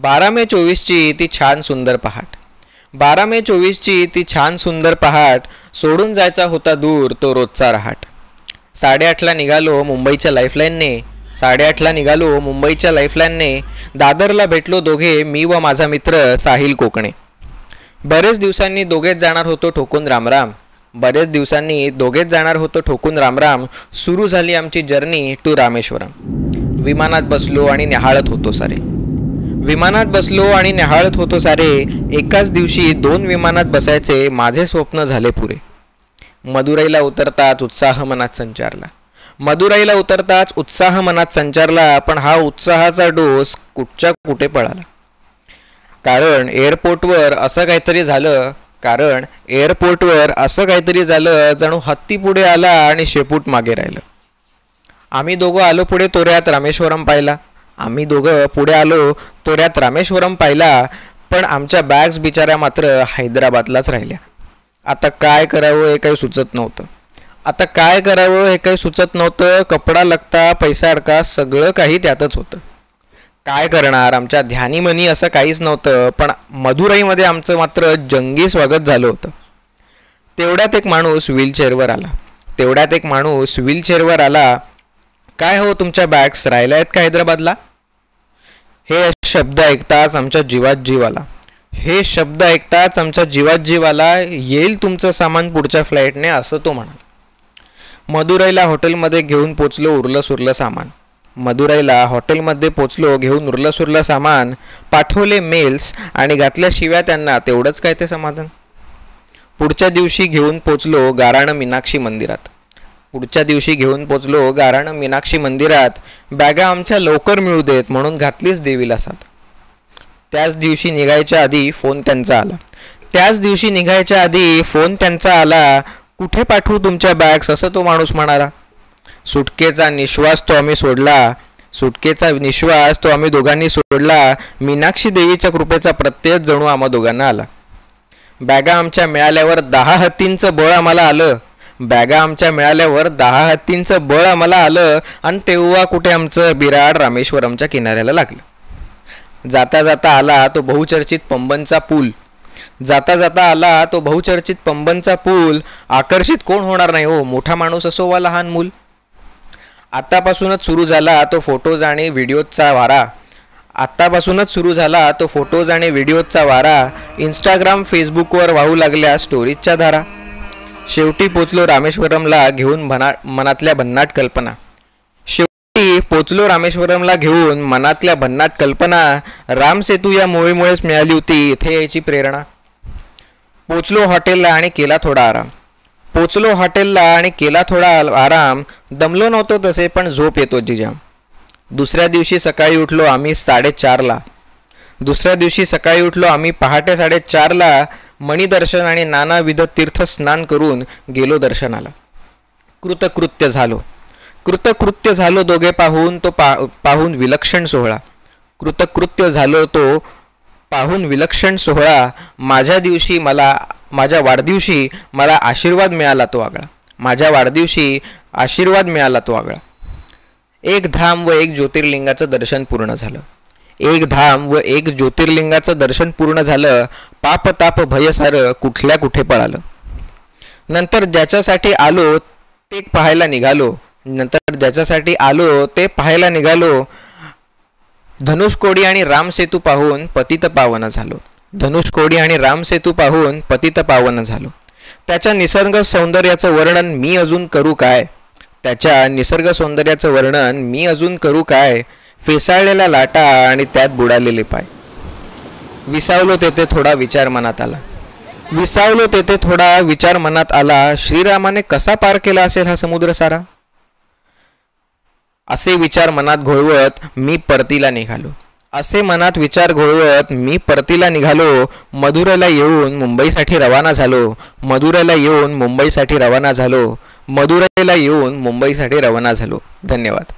12 मे 24ची ती छान सुंदर पहाट, 12 मे 24ची ती छान सुंदर पहाट, सोडून जायचा होता दूर तो रोजचा रहाट. 8:30ला निघालो मुंबईच्या लाईफलाईनने, 8:30ला निघालो मुंबईच्या लाईफलाईनने. दादरला भेटलो दोघे, मी व माझा मित्र साहिल कोकणे. बरेच दिवसांनी दोघेच जाणार होतो ठोकून रामराम, बरेच दिवसांनी दोघेच जाणार होतो ठोकून रामराम. सुरू झाली आमची जर्नी टू रामेश्वरम. विमानात बसलो आणि निहाळत होतो सारे, विमानात बसलो आणि निहाळत होतो सारे. एकाच दिवशी 2 विमानात बसायचे माझे स्वप्न झाले पुरे. मदुराईला उतरताच उत्साह मनात संचारला, मदुराईला उतरताच उत्साह मनात संचारला. पण हा उत्साहाचा डोस कुठच्या कुठे पळाला. कारण एअरपोर्टवर असं काहीतरी झालं, कारण एअरपोर्टवर असं काहीतरी झालं जणू हत्ती पुढे आला आणि शेपूट मागे राहिलं. आम्ही दोघं आलो पुढे तोऱ्यात रामेश्वरम पाहिला, आम्ही दोघं पुढे आलो तोऱ्यात रामेश्वरम पाहिला. पण आमच्या बॅग्स बिचाऱ्या मात्र हैदराबादलाच राहिल्या. आता काय करावं हे काही सुचत नव्हतं, आता काय करावं हे काही सुचत नव्हतं. कपडा लगता पैसा अडका सगळं काही त्यातच होतं. काय करणार, आमच्या ध्यानीमनी असं काहीच नव्हतं. पण मदुराईमध्ये आमचं मात्र जंगी स्वागत झालं होतं. तेवढ्यात एक माणूस व्हीलचेअरवर आला, तेवढ्यात एक माणूस व्हीलचेअरवर आला. काय हो, तुमच्या बॅग्स राहिल्या आहेत का हैदराबादला? हे शब्द ऐकताच आमच्या जीवात जीव आला, हे शब्द ऐकताच आमच्या जीवात जीव आला. येईल तुमचं सामान पुढच्या फ्लाईटने, असं तो म्हणाला. मदुराईला हॉटेलमध्ये घेऊन पोचलो उरलं सुरलं सामान, मदुराईला हॉटेलमध्ये पोचलो घेऊन उरलं सुरलं सामान. पाठवले मेल्स आणि घातल्या शिव्या त्यांना, तेवढंच काय ते समाधान. पुढच्या दिवशी घेऊन पोचलो गाराणं मीनाक्षी मंदिरात, पुढच्या दिवशी घेऊन पोचलो गाराणं मीनाक्षी मंदिरात. बॅगा आमच्या लवकर मिळू देत म्हणून घातलीच देवीला साथ. त्याच दिवशी निघायच्या आधी फोन त्यांचा आला, त्याच दिवशी निघायच्या आधी फोन त्यांचा आला. कुठे पाठवू तुमच्या बॅग्स, असं तो माणूस म्हणाला. सुटकेचा निश्वास तो आम्ही सोडला, सुटकेचा निश्वास तो आम्ही दोघांनी सोडला. मीनाक्षी देवीच्या कृपेचा प्रत्यय जणू आम्हा दोघांना आला. बॅगा आमच्या मिळाल्यावर 10 हत्तींचं बळ आम्हाला आलं, बॅगा आमच्या मिळाल्यावर 10 हत्तींचं बळ आम्हाला आलं. आणि तेव्हा कुठे आमचं बिराड रामेश्वरमच्या किनाऱ्याला लागलं. जाता जाता आला तो बहुचर्चित पंबनचा पूल, जाता जाता आला तो बहुचर्चित पंबनचा पूल. आकर्षित कोण होणार नाही हो, मोठा माणूस असो वा लहान मूल. आत्तापासूनच सुरू झाला तो फोटोज आणि व्हिडिओजचा वारा, आत्तापासूनच सुरू झाला तो फोटोज आणि व्हिडिओजचा वारा. इंस्टाग्राम फेसबुकवर वाहू लागल्या स्टोरीजच्या धारा. शेवटी पोचलो रामेश्वरमला घेऊन मनातल्या भन्नाट कल्पना, शेवटी पोचलो रामेश्वरमला घेऊन मनातल्या भन्नाट कल्पना. रामसेतू या मोहीमुळेच मिळाली होती इथे यायची प्रेरणा. पोचलो हॉटेलला आणि केला थोडा आराम, पोचलो हॉटेलला आणि केला थोडा आराम. दमलो नव्हतो तसे पण झोप येतो जिजाम. दुसऱ्या दिवशी सकाळी उठलो आम्ही 4:30ला, दुसऱ्या दिवशी सकाळी उठलो आम्ही पहाटे 4:30ला. मणिदर्शन आणि नानाविध तीर्थ स्नान करून गेलो दर्शनाला. कृतकृत्य झालो, कृतकृत्य झालो दोघे पाहून तो पाहून विलक्षण सोहळा, कृतकृत्य झालो तो पाहून विलक्षण सोहळा. माझ्या दिवशी मला, माझ्या वाढदिवशी मला आशीर्वाद मिळाला तो आगळा, माझ्या वाढदिवशी आशीर्वाद मिळाला तो आगळा. एक धाम व एक ज्योतिर्लिंगाचं दर्शन पूर्ण झालं, एक धाम व एक ज्योतिर्लिंगाचं दर्शन पूर्ण झालं. पाप ताप भय सारं कुठल्या कुठे पळालं. नंतर ज्याच्यासाठी आलो ते पाहायला निघालो, नंतर ज्याच्यासाठी आलो ते पाहायला निघालो. धनुष्कोडी आणि रामसेतू पाहून पतित पावन झालो, धनुष्कोडी आणि रामसेतू पाहून पतित पावन झालो. त्याच्या निसर्ग सौंदर्याचं वर्णन मी अजून करू काय, त्याच्या निसर्ग सौंदर्याचं वर्णन मी अजून करू काय. फेसाळलेल्या लाटा आणि त्यात बुडालेले पाय. विसावलो तेथे थोडा विचार मनात आला, विसावलो तेथे थोडा विचार मनात आला. श्रीरामाने कसा पार केला असेल हा समुद्र सारा, असे विचार मनात घोळवत मी परतीला निघालो, असे मनात विचार घोळवत मी परतीला निघालो. मदुराईला येऊन मुंबईसाठी रवाना झालो, मदुराईला येऊन मुंबईसाठी रवाना झालो, मदुराईला येऊन मुंबईसाठी रवाना झालो. धन्यवाद.